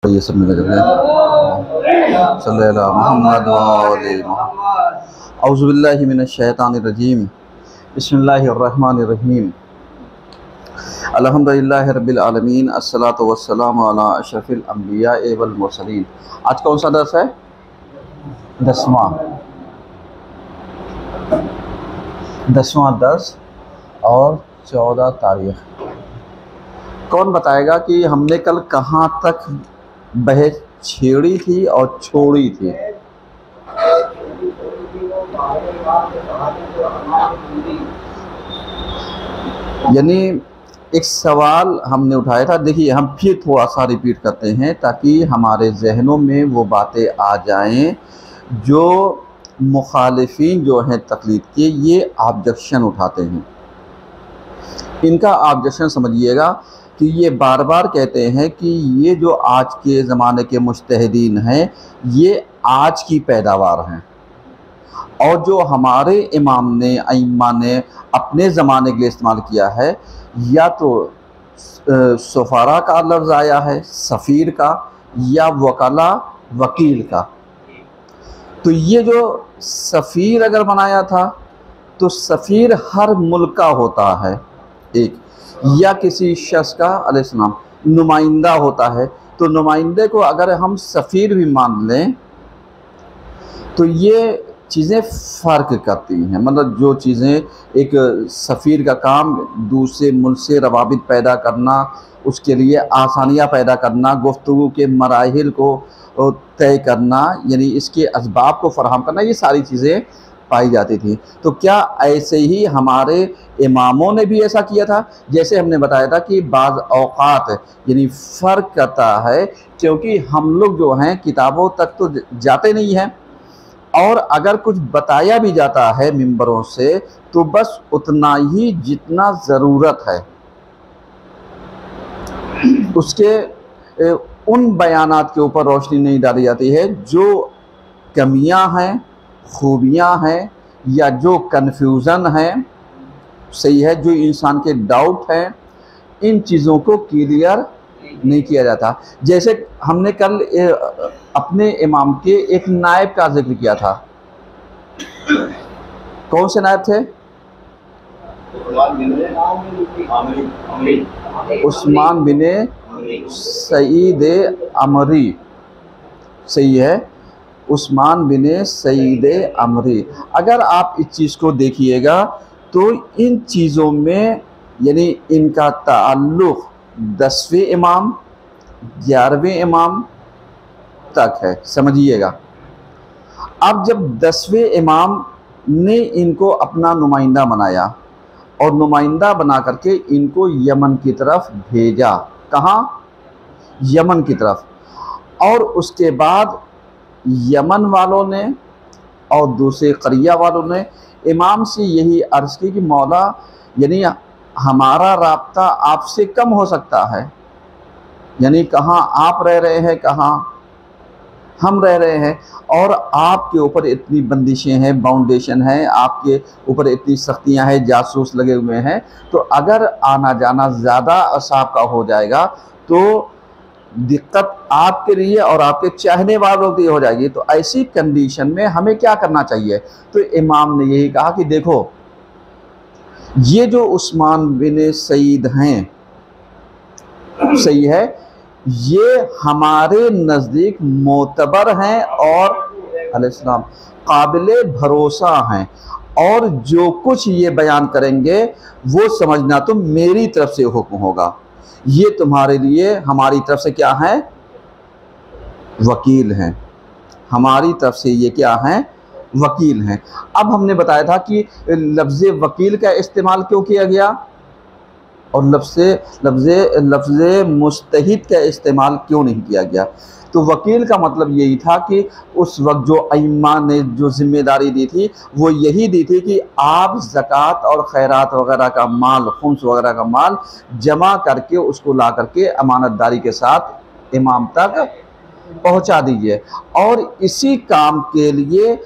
ये सब मिल गया सल्लल्लाहु मोहम्मद औज़ुबिल्लाहि मिनश्शैतानिर्रजीम बिस्मिल्लाहिर्रहमानिर्रहीम अल्हम्दुलिल्लाहि रब्बिल आलमीन अस्सलातु वस्सलामु अला अशरफिल अंबिया वल मुरसलीन। आज कौन सा दर्स है? 10वां दर्स और 14 तारीख। कौन बताएगा कि हमने कल कहाँ तक बहस छेड़ी थी और छोड़ी थी? यानी एक सवाल हमने उठाया था। देखिए, हम फिर थोड़ा सा रिपीट करते हैं ताकि हमारे जहनों में वो बातें आ जाएं जो मुखालिफिन जो हैं तकलीद के, ये ऑब्जेक्शन उठाते हैं। इनका ऑब्जेक्शन समझिएगा कि ये बार बार कहते हैं कि ये जो आज के ज़माने के मुज्तहिदीन हैं, ये आज की पैदावार हैं, और जो हमारे इमाम ने अइम्मा ने अपने ज़माने के लिए इस्तेमाल किया है, या तो सफ़ारा का लफ्ज़ आया है, सफ़ीर का, या वकला वकील का। तो ये जो सफ़ीर अगर बनाया था तो सफ़ीर हर मुल्क का होता है एक, या किसी शख्स का अलैहिस्सलाम नुमाइंदा होता है। तो नुमाइंदे को अगर हम सफ़ीर भी मान लें तो ये चीज़ें फ़र्क करती हैं। मतलब जो चीज़ें, एक सफ़ीर का काम दूसरे मुल्क से रवाबित पैदा करना, उसके लिए आसानियाँ पैदा करना, गुफ्तगू के मराहिल को तय करना, यानी इसके असबाब को फ़राहम करना, ये सारी चीज़ें पाई जाती थी। तो क्या ऐसे ही हमारे इमामों ने भी ऐसा किया था? जैसे हमने बताया था कि बाज़ औक़ात यानी फ़र्क करता है, क्योंकि हम लोग जो हैं किताबों तक तो जाते नहीं हैं, और अगर कुछ बताया भी जाता है मिंबरों से तो बस उतना ही जितना ज़रूरत है। उसके उन बयानात के ऊपर रोशनी नहीं डाली जाती है जो कमियां हैं, खूबियां हैं, या जो कन्फ्यूज़न है, सही है, जो इंसान के डाउट हैं, इन चीज़ों को क्लियर नहीं किया जाता। जैसे हमने कल अपने इमाम के एक नायब का जिक्र किया था। कौन से नायब थे? उस्मान बिन सईद अमरी। सही है, उस्मान बिन सईद अमरी। अगर आप इस चीज़ को देखिएगा तो इन चीज़ों में यानी इनका ताल्लुक़ 10वें इमाम 11वें इमाम तक है, समझिएगा। अब जब 10वें इमाम ने इनको अपना नुमाइंदा बनाया और नुमाइंदा बना करके इनको यमन की तरफ भेजा। कहाँ? यमन की तरफ। और उसके बाद यमन वालों ने और दूसरे क़रिया वालों ने इमाम से यही अर्ज़ की कि मौला, यानी हमारा राब्ता आपसे कम हो सकता है, यानी कहाँ आप रह रहे हैं, कहाँ हम रह रहे हैं, और आपके ऊपर इतनी बंदिशें हैं, बाउंडेशन है, आपके ऊपर इतनी सख्तियां हैं, जासूस लगे हुए हैं। तो अगर आना जाना ज़्यादा असाब का हो जाएगा तो दिक्कत आपके लिए और आपके चाहने वालों की हो जाएगी। तो ऐसी कंडीशन में हमें क्या करना चाहिए? तो इमाम ने यही कहा कि देखो, ये जो उस्मान बिन सईद हैं, सही है, ये हमारे नज़दीक मोतबर हैं और अलैहिस्सलाम काबिले भरोसा हैं, और जो कुछ ये बयान करेंगे वो समझना तो मेरी तरफ से हुक्म होगा। ये तुम्हारे लिए हमारी तरफ से क्या है? वकील हैं। हमारी तरफ से ये क्या हैं? वकील हैं। अब हमने बताया था कि लफ्ज़ वकील का इस्तेमाल क्यों किया गया और लफ्ज़ मुस्तहिद का इस्तेमाल क्यों नहीं किया गया। तो वकील का मतलब यही था कि उस वक्त जो अइम्मा ने जो ज़िम्मेदारी दी थी वो यही दी थी कि आप ज़कात और खैरात वगैरह का माल, खुम्स वगैरह का माल जमा करके उसको ला करके अमानतदारी के साथ इमाम तक पहुंचा दीजिए। और इसी काम के लिए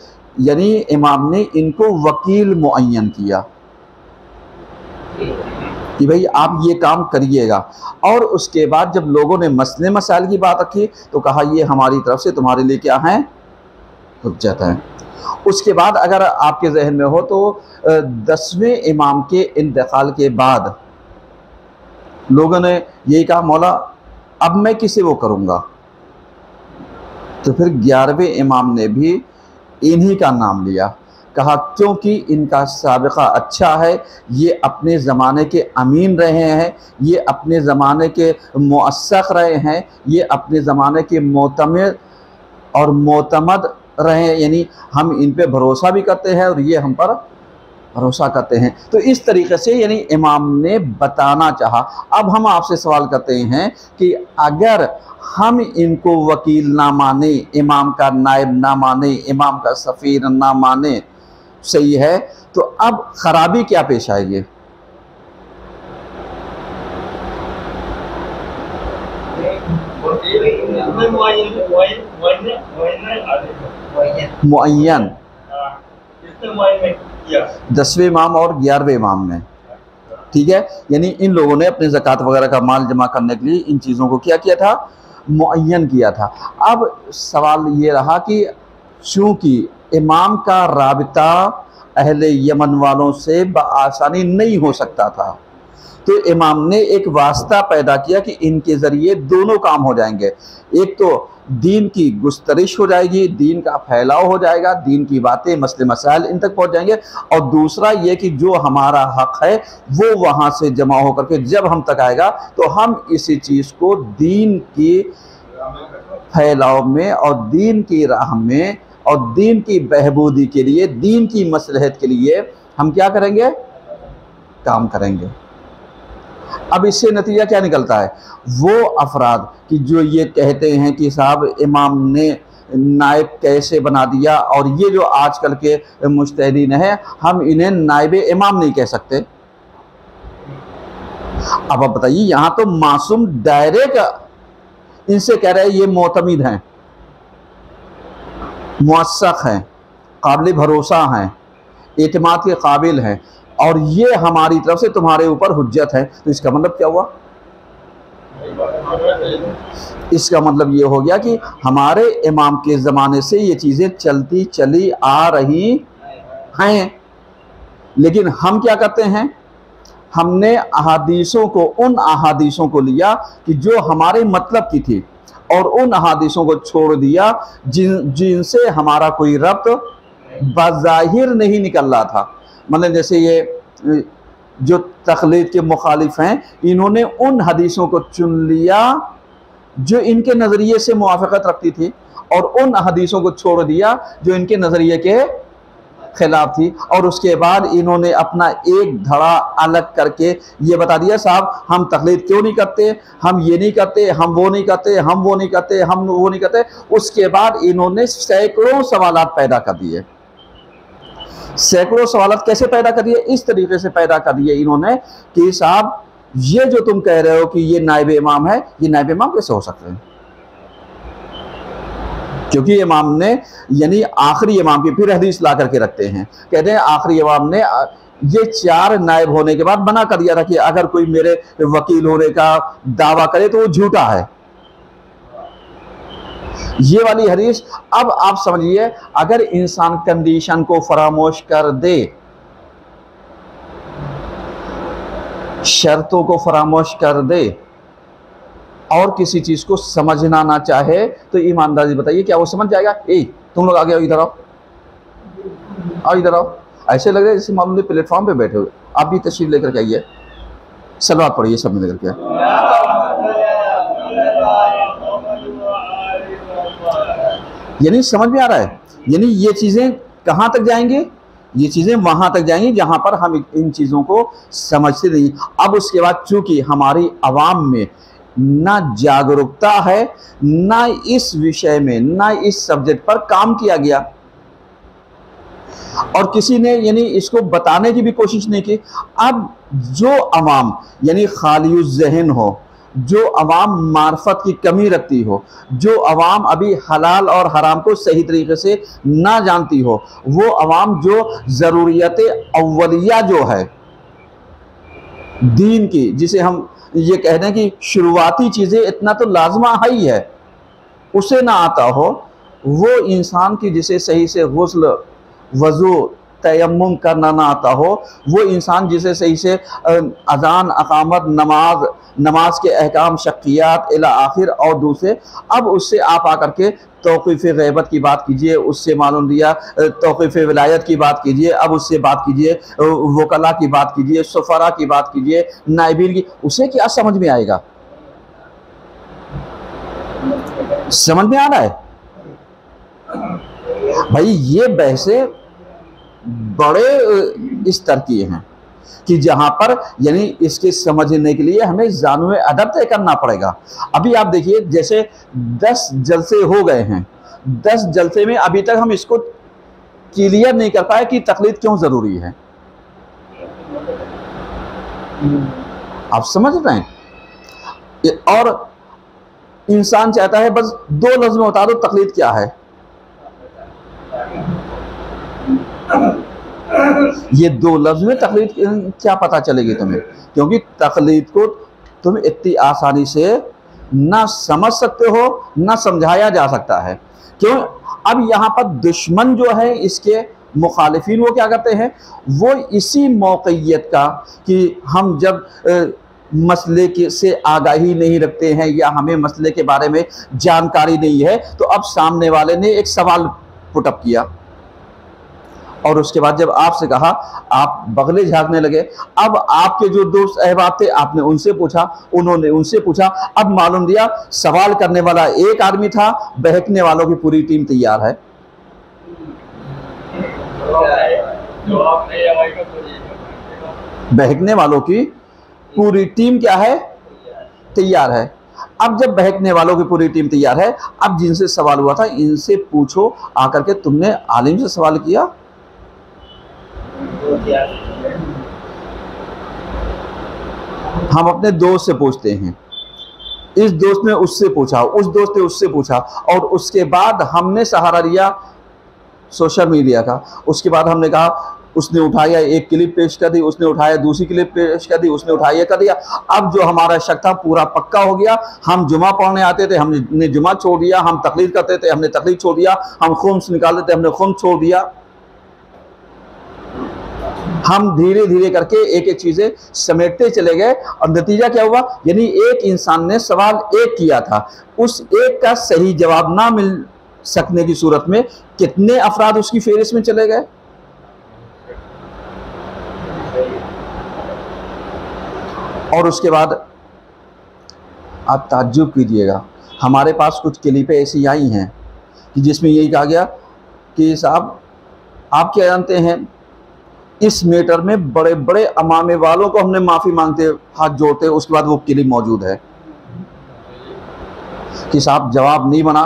यानी इमाम ने इनको वकील मुअय्यन किया। कि भाई आप ये काम करिएगा। और उसके बाद जब लोगों ने मसले मसाइल की बात रखी तो कहा ये हमारी तरफ से तुम्हारे लिए क्या है, हुज्जत है। उसके बाद अगर आपके जहन में हो तो 10वें इमाम के इंतकाल के बाद लोगों ने यही कहा मौला अब मैं किसे वो करूँगा, तो फिर 11वें इमाम ने भी इन्हीं का नाम लिया। कहा क्योंकि इनका साबिक़ा अच्छा है, ये अपने ज़माने के अमीन रहे हैं, ये अपने ज़माने के मुअस्सक़ रहे हैं, ये अपने ज़माने के मोतमिद और मोतमद रहे हैं, यानी हम इन पे भरोसा भी करते हैं और ये हम पर भरोसा करते हैं। तो इस तरीके से यानी इमाम ने बताना चाहा। अब हम आपसे सवाल करते हैं कि अगर हम इनको वकील ना माने, इमाम का नायब ना माने, इमाम का सफ़ीर ना माने, सही है, तो अब खराबी क्या पेश आएगी? मुअय्यन 10वें इमाम और 11वें इमाम में, ठीक है, यानी इन लोगों ने अपने ज़कात वगैरह का माल जमा करने के लिए इन चीज़ों को क्या किया था, मुअय्यन किया था। अब सवाल ये रहा कि चूँकि इमाम का राबिता अहले यमन वालों से बआसानी नहीं हो सकता था, तो इमाम ने एक वास्ता पैदा किया कि इनके ज़रिए दोनों काम हो जाएंगे। एक तो दीन की गुस्तरिश हो जाएगी, दीन का फैलाव हो जाएगा, दीन की बातें मसले मसाइल इन तक पहुंच जाएंगे, और दूसरा ये कि जो हमारा हक है वो वहाँ से जमा होकर के जब हम तक आएगा तो हम इसी चीज़ को दीन की फैलाव में और दीन की राह में और दीन की बहबूदी के लिए, दीन की मसलहत के लिए हम क्या करेंगे, काम करेंगे। अब इससे नतीजा क्या निकलता है, वो अफराद कि जो ये कहते हैं कि साहब इमाम ने नायब कैसे बना दिया, और ये जो आजकल के मुज्तहिदीन हैं हम इन्हें नायब इमाम नहीं कह सकते। अब आप बताइए, यहाँ तो मासूम डायरेक्ट इनसे कह रहे हैं ये मोतमिद हैं, मुअस्सक़ हैं, काबिल भरोसा हैं, एतमाद के काबिल हैं, और ये हमारी तरफ से तुम्हारे ऊपर हुज्जत है। तो इसका मतलब क्या हुआ, इसका मतलब ये हो गया कि हमारे इमाम के ज़माने से ये चीज़ें चलती चली आ रही हैं, लेकिन हम क्या करते हैं, हमने अहादीसों को, उन अहादीसों को लिया कि जो हमारे मतलब की थी, और उन अहादीसों को छोड़ दिया जिनसे हमारा कोई रब्त बज़ाहिर नहीं निकल रहा था। मतलब जैसे ये जो तक़लीद के मुखालिफ हैं, इन्होंने उन हदीसों को चुन लिया जो इनके नज़रिए से मुआफ़क़त रखती थी, और उन हदीसों को छोड़ दिया जो इनके नज़रिए के खिलाफ थी, और उसके बाद इन्होंने अपना एक धड़ा अलग करके ये बता दिया साहब हम तक़लीद क्यों नहीं करते, हम ये नहीं करते, हम वो नहीं करते, हम वो नहीं करते, हम वो नहीं करते। उसके बाद इन्होंने सैकड़ों सवालात पैदा कर दिए। सैकड़ों सवालात कैसे पैदा कर दिए, इस तरीके से पैदा कर दिए इन्होंने कि साहब ये जो तुम कह रहे हो कि ये नायब इमाम है, ये नायब इमाम कैसे हो सकते हैं, क्योंकि इमाम ने यानी आखिरी इमाम की फिर हदीस ला करके रखते हैं, कहते हैं आखिरी इमाम ने ये 4 नायब होने के बाद मना कर दिया था कि अगर कोई मेरे वकील होने का दावा करे तो वो झूठा है, ये वाली हदीस। अब आप समझिए, अगर इंसान कंडीशन को फरामोश कर दे, शर्तों को फरामोश कर दे, और किसी चीज को समझना ना चाहे, तो ईमानदारी बताइए क्या वो समझ जाएगा? तुम लोग आगे आओ, इधर आओ, आओ इधर आओ। ऐसे लग रहा है जैसे मामूली प्लेटफॉर्म पे बैठे हुए। आप भी तशरीफ लेकर के आइए, सलवात पढ़िए सब में लेकर के। यानी समझ में आ रहा है, यानी ये चीज़ें कहाँ तक जाएंगी, ये चीज़ें वहाँ तक जाएंगी जहाँ पर हम इन चीज़ों को समझते नहीं। अब उसके बाद चूँकि हमारी आवाम में ना जागरूकता है, ना इस विषय में, ना इस सब्जेक्ट पर काम किया गया, और किसी ने यानी इसको बताने की भी कोशिश नहीं की। अब जो अवाम यानी खाली ज़हन हो, जो अवाम मार्फत की कमी रखती हो, जो अवाम अभी हलाल और हराम को सही तरीके से ना जानती हो, वो अवाम जो ज़रूरियत अव्वलिया जो है दीन की, जिसे हम ये कह रहे हैं कि शुरुआती चीज़ें इतना तो लाजमा है ही है, उसे ना आता हो, वो इंसान की जिसे सही से गुस्ल, वज़ू, तयम्मुम करना ना आता हो, वो इंसान जिसे सही से अज़ान, अक़ामत, नमाज के अहकाम, शक्कियात इला आखिर और दूसरे, अब उससे आप आकर के तौक़ीफ़ ग़ैबत की बात कीजिए, उससे मालूम दिया तौक़ीफ़ विलायत की बात कीजिए, अब उससे बात कीजिए वकला की बात कीजिए, सुफ़रा की बात कीजिए, नाइबीन की, उसे क्या समझ में आएगा? समझ में आ रहा है भाई? ये बहसें बड़े स्तर की हैं कि जहां पर यानी इसके समझने के लिए हमें जानवे अदब तय करना पड़ेगा। अभी आप देखिए, जैसे 10 जलसे हो गए हैं, 10 जलसे में अभी तक हम इसको क्लियर नहीं कर पाए कि तकलीद क्यों जरूरी है। आप समझ रहे हैं? और इंसान चाहता है बस 2 लफ्ज़ में बता दो तकलीद क्या है। ये 2 लफ्ज़ में तकलीद क्या पता चलेगी तुम्हें? क्योंकि तकलीद को तुम इतनी आसानी से ना समझ सकते हो, ना समझाया जा सकता है। क्यों? अब यहाँ पर दुश्मन जो है, इसके मुखालिफिन, वो क्या करते हैं, वो इसी मौक़ियत का कि हम जब मसले के से आगाही नहीं रखते हैं या हमें मसले के बारे में जानकारी नहीं है, तो अब सामने वाले ने एक सवाल पुटअप किया और उसके बाद जब आपसे कहा, आप बगले झाँकने लगे। अब आपके जो दोस्त अहबाब थे, आपने उनसे पूछा, उन्होंने उनसे पूछा, अब मालूम दिया सवाल करने वाला एक आदमी था, बहकने वालों की पूरी टीम तैयार है। बहकने वालों की पूरी टीम क्या है? तैयार है। अब जब बहकने वालों की पूरी टीम तैयार है, अब जिनसे सवाल हुआ था इनसे पूछो आकर के, तुमने आलिम से सवाल किया? हम अपने दोस्त से पूछते हैं, इस दोस्त ने उससे पूछा, उस दोस्त ने उससे पूछा, और उसके बाद हमने सहारा लिया सोशल मीडिया का। उसके बाद हमने कहा, उसने उठाया एक क्लिप पेश कर दी, उसने उठाया दूसरी क्लिप पेश कर दी, उसने उठाया कर दिया। अब जो हमारा शक था पूरा पक्का हो गया। हम जुमा पढ़ने आते थे, हमने जुमा छोड़ दिया। हम तकलीद करते थे, हमने तकलीद छोड़ दिया। हम खुम्स निकालते थे, हमने खुम्स छोड़ दिया। हम धीरे धीरे करके एक एक चीजें समेटते चले गए और नतीजा क्या हुआ? यानी एक इंसान ने सवाल एक किया था, उस एक का सही जवाब ना मिल सकने की सूरत में कितने अफराद उसकी फेहरिस्त में चले गए। और उसके बाद आप ताज्जुब कीजिएगा, हमारे पास कुछ क्लिपें ऐसी आई हैं कि जिसमें यही कहा गया कि साहब आप क्या जानते हैं, इस मैटर में बड़े बड़े अमामे वालों को हमने माफ़ी मांगते हाथ जोड़ते, उसके बाद वो क्लिप मौजूद है कि साहब जवाब नहीं बना।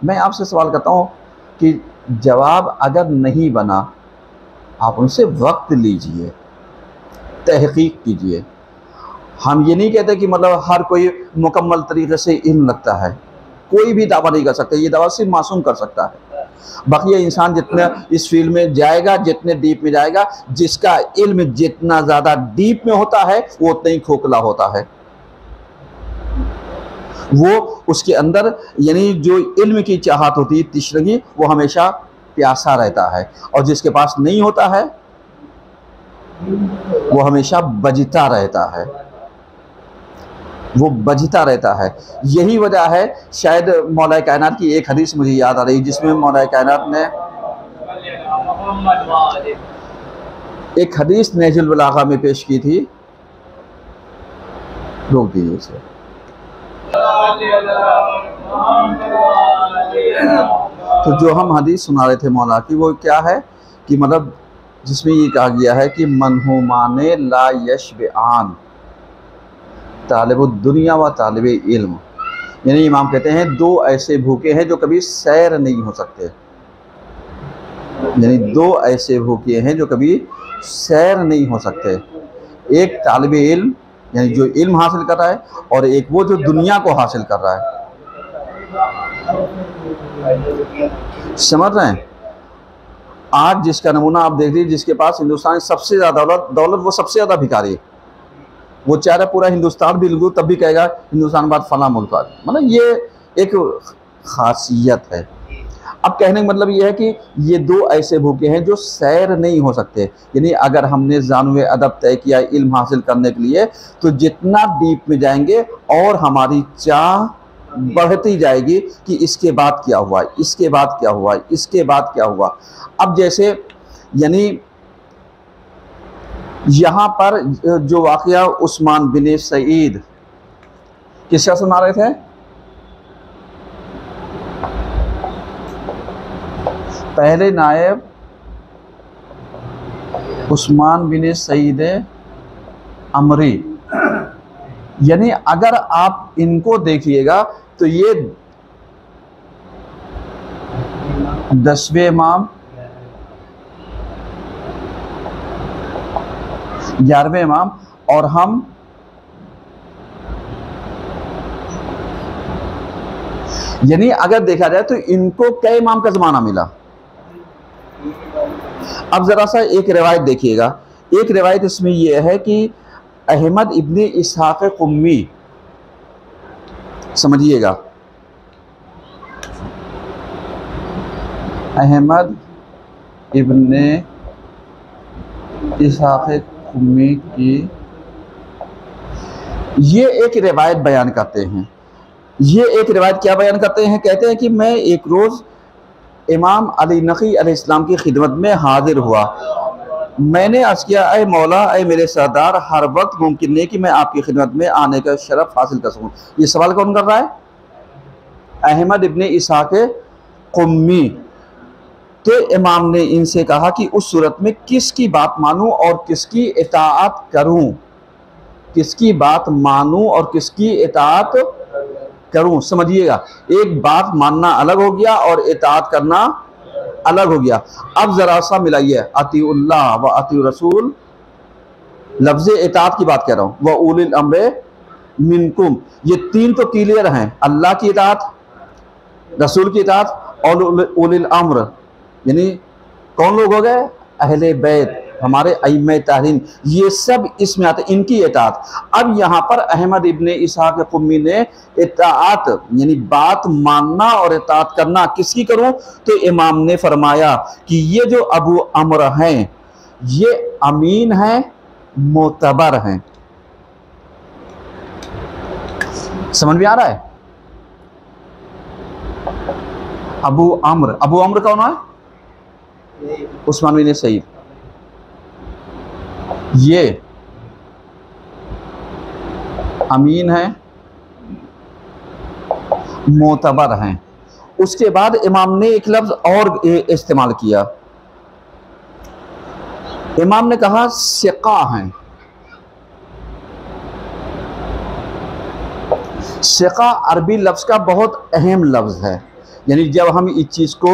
मैं आपसे सवाल करता हूँ कि जवाब अगर नहीं बना, आप उनसे वक्त लीजिए, तहकीक कीजिए। हम ये नहीं कहते कि मतलब हर कोई मुकम्मल तरीके से इल्म रखता है, कोई भी दावा नहीं कर सकता, ये दावा सिर्फ मासूम कर सकता है। बाकी इंसान जितना इस फील्ड में जाएगा, जितने डीप में जाएगा, जिसका इल्म जितना ज़्यादा डीप में होता है वो उतना ही खोखला होता है। वो उसके अंदर यानी जो इल्म की चाहत होती है, तिश्रगी, वो हमेशा प्यासा रहता है, और जिसके पास नहीं होता है वो हमेशा बजता रहता है, वो बजता रहता है। यही वजह है, शायद मौला कायनात की एक हदीस मुझे याद आ रही है, जिसमें मौला कायनात ने एक हदीस नहजुल बलागा में पेश की थी। रोक दीजिए उसे। तो जो हम हदीस सुना रहे थे मौला की, वो क्या है कि मतलब जिसमें ये कहा गया है कि मनहुमाने ला यशबआन तालिबुद दुनिया व तालिब इल्म, यानी इमाम कहते हैं 2 ऐसे भूखे हैं जो कभी सैर नहीं हो सकते, यानी 2 ऐसे भूखे हैं जो कभी सैर नहीं हो सकते। एक तालिब इल्म यानी जो इल्म हासिल कर रहा है, और एक वो जो दुनिया को हासिल कर रहा है। समझ रहे हैं? आज जिसका नमूना आप देख लीजिए, जिसके पास हिंदुस्तान में सबसे ज़्यादा दौलत, वो सबसे ज़्यादा भिखारी है। वो चाह रहा पूरा हिंदुस्तान भी लिख दूँ तब भी कहेगा हिंदुस्तान बाद फला मुल्क आ, मतलब ये एक खासियत है। अब कहने का मतलब ये है कि ये दो ऐसे भूखे हैं जो सैर नहीं हो सकते। यानी अगर हमने ज़ानुए अदब तय किया इल्म हासिल करने के लिए, तो जितना डीप में जाएंगे और हमारी चाह बढ़ती जाएगी कि इसके बाद क्या हुआ, इसके बाद क्या हुआ, इसके बाद क्या हुआ। अब जैसे यानी यहाँ पर जो वाक़या उस्मान बिन सईद, किसका सुना रहे थे? पहले नायब उस्मान बिन सईद अमरी। यानी अगर आप इनको देखिएगा तो ये 10वें इमाम, 11वें इमाम, और हम यानी अगर देखा जाए तो इनको कई इमाम का ज़माना मिला। अब ज़रा सा एक रिवायत देखिएगा। एक रिवायत इसमें यह है कि अहमद इब्ने इसहाक़ कुम्मी, समझिएगा, अहमद इब्ने इसहाक़ कुम्मी की ये एक रिवायत बयान करते हैं। ये एक रिवायत क्या बयान करते हैं? कहते हैं कि मैं एक रोज़ इमाम अली नक़ी अलैहिस्सलाम की खिदमत में हाजिर हुआ। मैंने अर्ज़ किया, ऐ मौला, ऐ मेरे सरदार, हर वक्त मुमकिन नहीं कि मैं आपकी खिदमत में आने का शरफ़ हासिल कर सकूँ। ये सवाल कौन कर रहा है? अहमद इब्ने इसहाक़ कुम्मी। तो इमाम ने इनसे कहा कि उस सूरत में किसकी बात मानूं और किसकी इताअत करूं, किसकी बात मानूं और किसकी इताअत करूं। समझिएगा, एक बात मानना अलग हो गया और इताअत करना अलग हो गया। अब जरा सा मिलाइए, अतीउल्लाह व अतीउर रसूल, लफ्ज़ इताअत की बात कर रहा हूं, व उलिल अम्र मिनकुम, ये तीन तो क्लियर हैं, अल्लाह की इताअत, रसूल की इताअत और उलिल अम्र, यानी कौन लोग हो गए? अहले बैत, हमारे अइम्मे तारीन, ये सब इसमें आते, इनकी इताअत। अब यहाँ पर अहमद इब्ने इसहाक़ कुम्मी ने इताअत यानी बात मानना और इताअत करना किसकी करूं? तो इमाम ने फरमाया कि ये जो अबू अमर हैं ये अमीन हैं, मोतबर हैं। समझ में आ रहा है? अबू अमर कौन है? उस्मान बिन सईद। ये अमीन है, मोतबर हैं। उसके बाद इमाम ने एक लफ्ज और इस्तेमाल किया, इमाम ने कहा सिका हैं। सिका अरबी लफ्ज का बहुत अहम लफ्ज है। यानी जब हम इस चीज़ को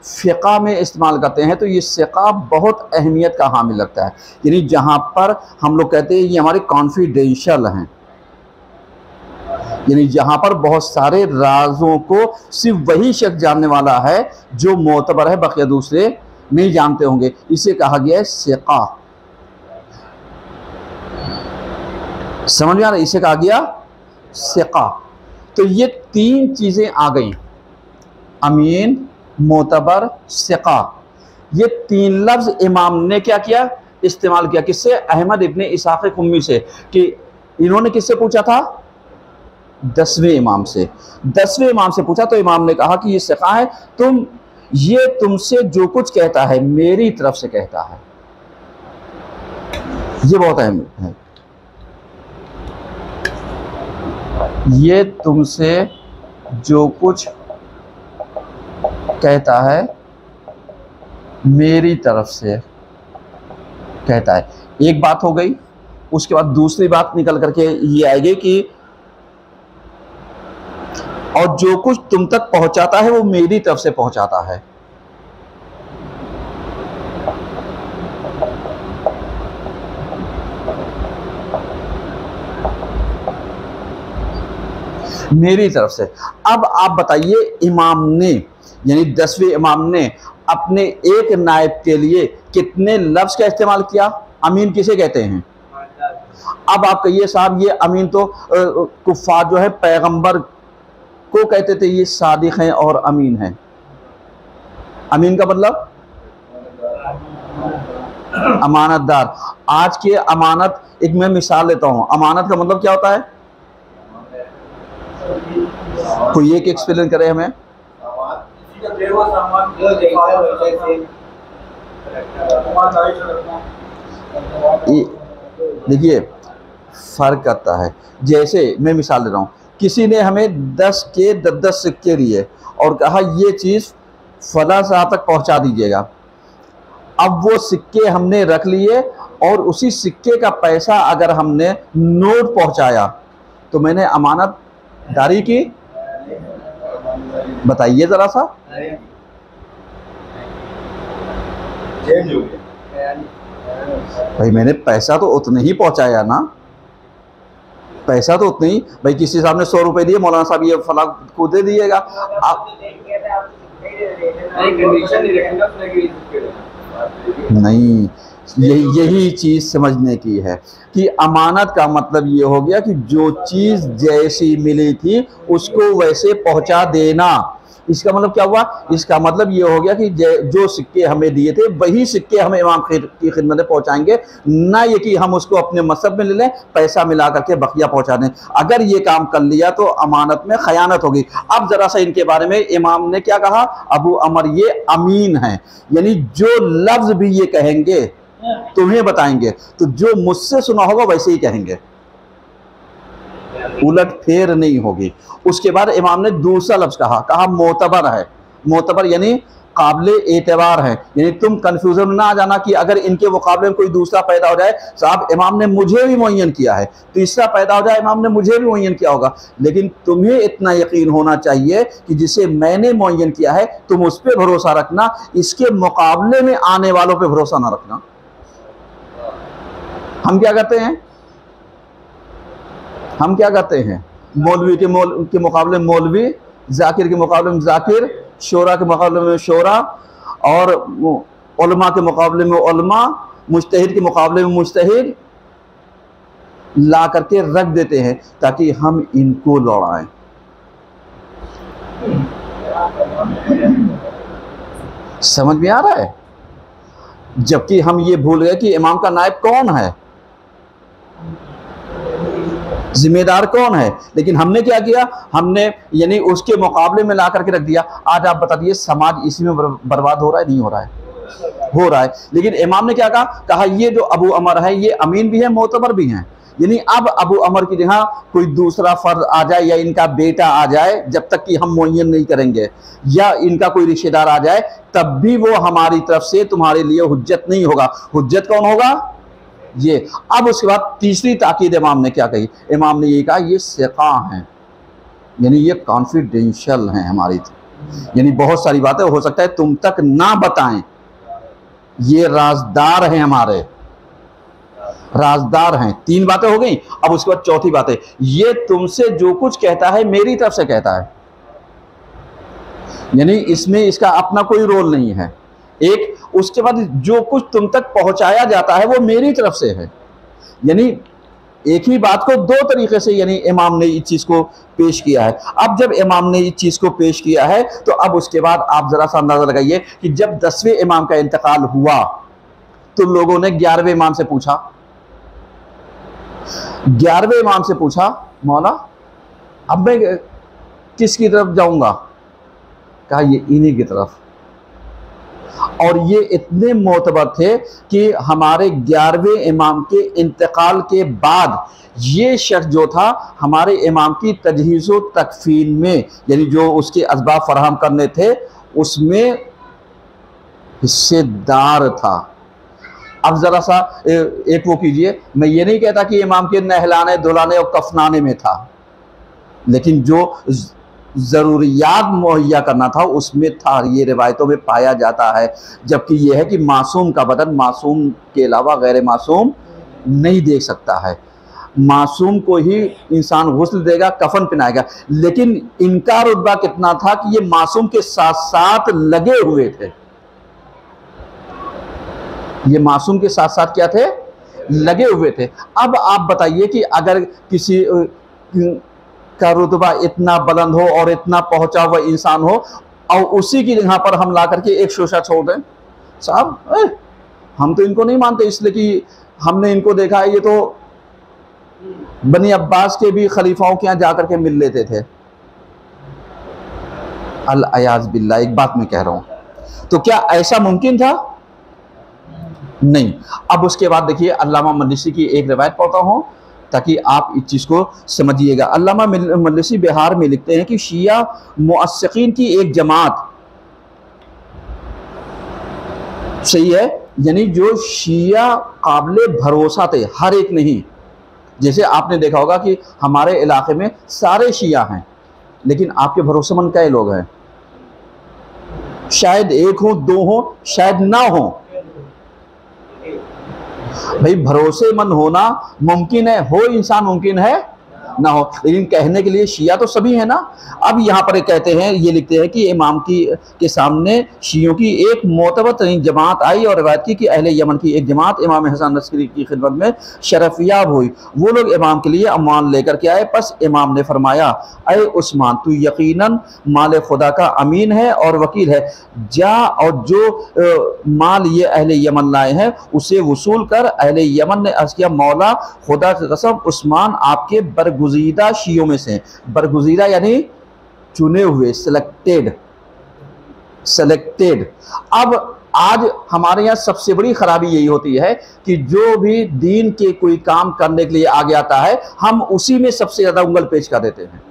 फ़िक़ा में इस्तेमाल करते हैं तो ये सिका बहुत अहमियत का हामिल लगता है। यानी जहाँ पर हम लोग कहते हैं ये हमारे कॉन्फिडेंशियल हैं, यानी जहाँ पर बहुत सारे राजों को सिर्फ वही शख्स जानने वाला है जो मोतबर है, बकिया दूसरे नहीं जानते होंगे, इसे कहा गया है सिका। समझ में आ रहा है? इसे कहा गया सिका। तो ये तीन चीज़ें आ गई, अमीन, मोतबर, सिका। ये तीन लफ्ज़ इमाम ने क्या किया? इस्तेमाल किया। किससे? अहमद इब्ने इसहाक़ कुम्मी से। कि इन्होंने किससे पूछा था? 10वें इमाम से। 10वें इमाम से पूछा तो इमाम ने kहा कि ये सिका है, ये तुमसे जो कुछ कहता है मेरी तरफ से कहता है। ये बहुत अहम है। ये तुमसे जो कुछ कहता है मेरी तरफ से कहता है। एक बात हो गई। उसके बाद दूसरी बात निकल करके ये आएगी कि और जो कुछ तुम तक पहुंचाता है वो मेरी तरफ से पहुंचाता है। मेरी तरफ से। अब आप बताइए, इमाम ने यानी 10वें इमाम ने अपने एक नायब के लिए कितने लफ्ज़ का इस्तेमाल किया? अमीन किसे कहते हैं? अब आप कहिए साहब ये अमीन तो कुफ्फार जो है पैगंबर को कहते थे ये सादिक हैं और अमीन हैं। अमीन का मतलब अमानतदार। आज के अमानत, एक मैं मिसाल लेता हूं, अमानत का मतलब क्या होता है? कोई एक एक्सप्लेन करे हमें। देखिए फर्क करता है। जैसे मैं मिसाल दे रहा हूं, किसी ने हमें 10 के 10 सिक्के दिए और कहा ये चीज फला साहब तक पहुंचा दीजिएगा। अब वो सिक्के हमने रख लिए और उसी सिक्के का पैसा अगर हमने नोट पहुंचाया तो मैंने अमानतदारी की? बताइए जरा सा। भाई मैंने पैसा तो उतने ही पहुंचाया ना, पैसा तो उतने ही। भाई किसी साहब ने 100 रुपए दिए, मौलाना साहब ये फला को दे दिएगा। आप नहीं, यही चीज समझने की है कि अमानत का मतलब ये हो गया कि जो चीज जैसी मिली थी उसको वैसे पहुंचा देना। इसका मतलब क्या हुआ? इसका मतलब ये हो गया कि जो सिक्के हमें दिए थे वही सिक्के हमें इमाम की खिदमत में पहुंचाएंगे, ना ये कि हम उसको अपने मसहब में ले लें, पैसा मिला करके बकिया पहुंचा दें। अगर ये काम कर लिया तो अमानत में खयानत होगी। अब जरा सा इनके बारे में इमाम ने क्या कहा? अबू अमर ये अमीन है, यानी जो लफ्ज भी ये कहेंगे तुम्हें बताएंगे, तो जो मुझसे सुना होगा वैसे ही कहेंगे, उलट फेर नहीं होगी। उसके बाद इमाम ने दूसरा लफ्ज कहा मोतबर है। मोतबर यानी काबिल एतबार है, यानी तुम कंफ्यूजन में ना आ जाना कि अगर इनके मुकाबले में कोई दूसरा पैदा हो जाए, साहब इमाम ने मुझे भी मुअय्यन किया है, तीसरा पैदा हो जाए इमाम ने मुझे भी मुअय्यन किया होगा, लेकिन तुम्हें इतना यकीन होना चाहिए कि जिसे मैंने मुअय्यन किया है तुम उस पर भरोसा रखना, इसके मुकाबले में आने वालों पर भरोसा ना रखना। हम क्या करते हैं? मौलवी के मुकाबले में मौलवी, जाकिर के मुकाबले में जाकिर, शोरा के मुकाबले में शोरा, और उलमा के मुकाबले में उलमा, मुज्तहिद के मुकाबले में मुज्तहिद ला करके रख देते हैं ताकि हम इनको लड़ाएं। समझ में आ रहा है? जबकि हम ये भूल गए कि इमाम का नायब कौन है, जिम्मेदार कौन है। लेकिन हमने क्या किया? हमने यानी उसके मुकाबले में ला करके रख दिया। आज आप बता दिए समाज इसी में बर्बाद हो रहा है, नहीं हो रहा है? हो रहा है। लेकिन इमाम ने क्या कहा ये जो अबू अमर है ये अमीन भी है, मोतबर भी हैं। यानी अब अबू अमर की जगह कोई दूसरा फर्द आ जाए या इनका बेटा आ जाए, जब तक कि हम मुअय्यन नहीं करेंगे, या इनका कोई रिश्तेदार आ जाए, तब भी वो हमारी तरफ से तुम्हारे लिए हुज्जत नहीं होगा। हुज्जत कौन होगा? ये। अब उसके बाद तीसरी ताकीद इमाम ने क्या कही? इमाम ने ये कहा ये सिक़ा हैं, यानी ये कॉन्फिडेंशियल हैं हमारी, यानी बहुत सारी बातें हो सकता है तुम तक ना बताएं, ये राजदार हैं, हमारे राजदार हैं। 3 बातें हो गई। अब उसके बाद चौथी बात है, ये तुमसे जो कुछ कहता है मेरी तरफ से कहता है, यानी इसमें इसका अपना कोई रोल नहीं है। एक, उसके बाद जो कुछ तुम तक पहुंचाया जाता है वो मेरी तरफ से है। यानी एक ही बात को 2 तरीके से यानी इमाम ने इस चीज को पेश किया है। अब जब इमाम ने इस चीज को पेश किया है तो अब उसके बाद आप जरा सा अंदाजा लगाइए कि जब 10वें इमाम का इंतकाल हुआ तो लोगों ने 11वें इमाम से पूछा, 11वें इमाम से पूछा मौला अब मैं किसकी तरफ जाऊंगा? कहा ये इन्हीं की तरफ। और ये इतने मोतबर थे कि हमारे 11वें इमाम के इंतकाल के बाद ये शख्स जो था हमारे इमाम की तजहीज़ व तकफीन में, यानी जो उसके असबाब फराहम करने थे उसमें हिस्सेदार था। अब ज़रा सा एक वो कीजिए, मैं ये नहीं कहता कि इमाम के नहलाने धुलाने और कफनाने में था, लेकिन जो ज़रूरियात मुहैया करना था उसमें था, ये रिवायतों में पाया जाता है। जबकि यह है कि मासूम का बदन मासूम के अलावा गैर मासूम नहीं देख सकता है, मासूम को ही इंसान गुस्ल देगा, कफन पहनाएगा। लेकिन इनका रुतबा कितना था कि ये मासूम के साथ साथ लगे हुए थे, ये मासूम के साथ साथ क्या थे? लगे हुए थे। अब आप बताइए कि अगर किसी का रुतबा इतना बुलंद हो और इतना पहुंचा हुआ इंसान हो और उसी की जगह पर हम ला करके एक शोशा छोड़ दें, साहब हम तो इनको नहीं मानते इसलिए कि हमने इनको देखा है, ये तो बनी अब्बास के भी खलीफाओं के यहाँ जाकर के मिल लेते थे। अल अयाज बिल्ला, एक बात मैं कह रहा हूं, तो क्या ऐसा मुमकिन था? नहीं। अब उसके बाद देखिए अल्लामा मजलिसी की एक रिवायत पढ़ता हूं ताकि आप इस चीज को समझिएगा। अल्लामा मजलिसी बिहार में लिखते हैं कि शिया मुअस्सिकीन की एक जमात, सही है, यानी जो शिया काबिले भरोसा थे, हर एक नहीं। जैसे आपने देखा होगा कि हमारे इलाके में सारे शिया हैं, लेकिन आपके भरोसेमंद कई लोग हैं? शायद एक हो, दो हो, शायद ना हो। भाई भरोसेमंद होना मुमकिन है, हो इंसान मुमकिन है ना हो, लेकिन कहने के लिए शिया तो सभी है ना। अब यहाँ पर कहते हैं, ये लिखते हैं कि इमाम के सामने शियों की एक मोतबर तरीन जमात आई और रवायत की कि अहले यमन की एक जमात इमाम हसन नस्करी की खिदमत में शरफयाब हुई। वो लोग इमाम के लिए अमान लेकर के आए। बस इमाम ने फरमाया, अरे उस्मान, तू यकीनन माल खुदा का अमीन है और वकील है, जा और जो माल ये अहले यमन लाए हैं उसे वसूल कर। अहले यमन ने अर्ज किया, मौला खुदा की कसम, उस्मान आपके बरगुज़ीदा शियों में से। बरगुज़ीदा यानी चुने हुए, सेलेक्टेड। अब आज हमारे यहाँ सबसे बड़ी खराबी यही होती है कि जो भी दीन के कोई काम करने के लिए आगे आता है, हम उसी में सबसे ज्यादा उंगल पेश कर देते हैं।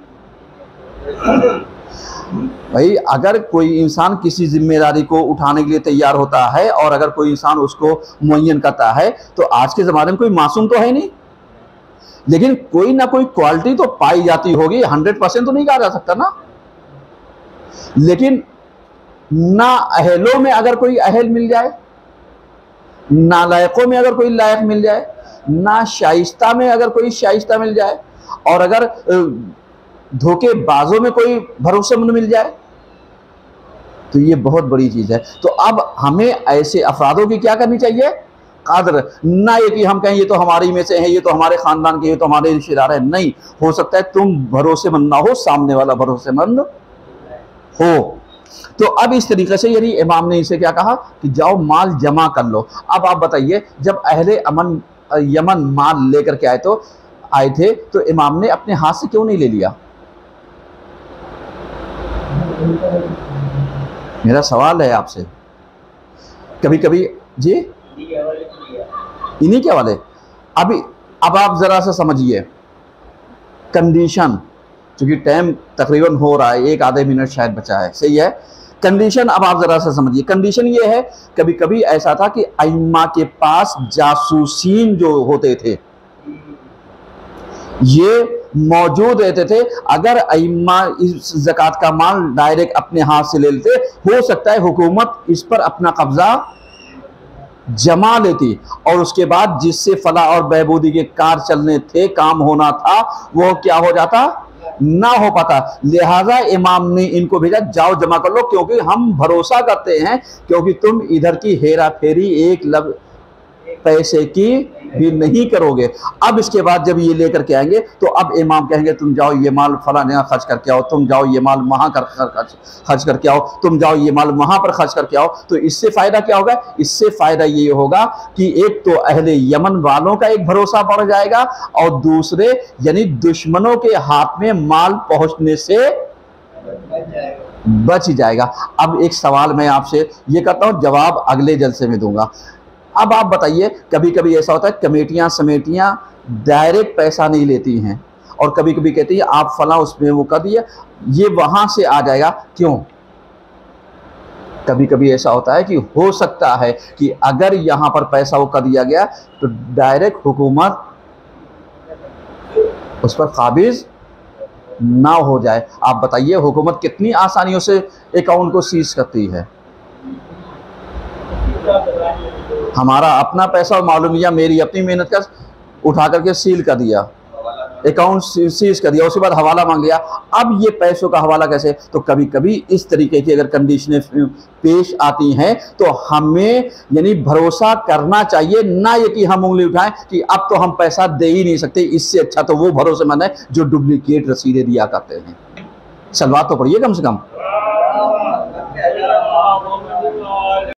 भाई अगर कोई इंसान किसी जिम्मेदारी को उठाने के लिए तैयार होता है और अगर कोई इंसान उसको मुअय्यन करता है, तो आज के ज़माने में कोई मासूम तो है नहीं, लेकिन कोई ना कोई क्वालिटी तो पाई जाती होगी। 100% तो नहीं कहा जा सकता ना, लेकिन ना अहलों में अगर कोई अहल मिल जाए, ना लायकों में अगर कोई लायक मिल जाए, ना शाइस्ता में अगर कोई शाइस्ता मिल जाए, और अगर धोखेबाजों में कोई भरोसेमंद मिल जाए, तो ये बहुत बड़ी चीज है। तो अब हमें ऐसे अफरादों की क्या करनी चाहिए? कादर। ना ये कि हम कहें ये तो हमारी में से है, ये तो हमारे खानदान के, ये तो हमारे रिश्तेदार है। नहीं, हो सकता है तुम भरोसेमंद ना हो, सामने वाला भरोसेमंद हो। तो अब इस तरीके से यानी इमाम ने इसे क्या कहा कि जाओ माल जमा कर लो। अब आप बताइए, जब अहले यमन माल लेकर के आए थे तो इमाम ने अपने हाथ से क्यों नहीं ले लिया? मेरा सवाल है आपसे। कभी कभी जी इन्हीं के हवाले। अब आप जरा सा समझिए कंडीशन, क्योंकि टाइम तकरीबन हो रहा है, एक आधे मिनट शायद बचा है, सही है। कंडीशन अब आप जरा सा समझिए। कंडीशन ये है, कभी कभी ऐसा था कि अइम्मा के पास जासूसीन जो होते थे ये मौजूद रहते थे। अगर अइम्मा इस ज़कात का माल डायरेक्ट अपने हाथ से ले लेते, हो सकता है हुकूमत इस पर अपना कब्जा जमा लेती और उसके बाद जिससे फलाह और बहबूदी के कार चलने थे, काम होना था, वो क्या हो जाता, ना हो पाता। लिहाजा इमाम ने इनको भेजा, जाओ जमा कर लो, क्योंकि हम भरोसा करते हैं क्योंकि तुम इधर की हेरा फेरी एक पैसे की भी नहीं करोगे। अब इसके बाद जब ये लेकर के आएंगे तो अब इमाम कहेंगे तुम जाओ ये माल फला जगह खर्च करके आओ, तुम जाओ ये माल वहां खर्च करके आओ, तुम जाओ ये माल वहां पर खर्च करके आओ। तो इससे फायदा क्या होगा? इससे फायदा ये होगा कि एक तो अहले यमन वालों का एक भरोसा बढ़ जाएगा और दूसरे यानी दुश्मनों के हाथ में माल पहुंचने से बच जाएगा। अब एक सवाल मैं आपसे ये करता हूं, जवाब अगले जलसे में दूंगा। अब आप बताइए, कभी कभी ऐसा होता है कमेटियां समेटियां डायरेक्ट पैसा नहीं लेती हैं और कभी कभी कहती है आप फला उसमें वो कर दिया, ये वहां से आ जाएगा। क्यों? कभी कभी ऐसा होता है कि हो सकता है कि अगर यहां पर पैसा वो कर दिया गया तो डायरेक्ट हुकूमत उस पर काबिज ना हो जाए। आप बताइए हुकूमत कितनी आसानियों से अकाउंट को सीज करती है। हमारा अपना पैसा और मालूम या मेरी अपनी मेहनत का उठा करके सील कर दिया, अकाउंट सीज कर दिया, उसके बाद हवाला मांग लिया। अब ये पैसों का हवाला कैसे? तो कभी कभी इस तरीके की अगर कंडीशनें पेश आती हैं तो हमें यानी भरोसा करना चाहिए, ना ये कि हम उंगली उठाएं कि अब तो हम पैसा दे ही नहीं सकते। इससे अच्छा तो वो भरोसेमंद है जो डुप्लीकेट रसीदें दिया करते हैं। सलवार तो पढ़िए कम से कम।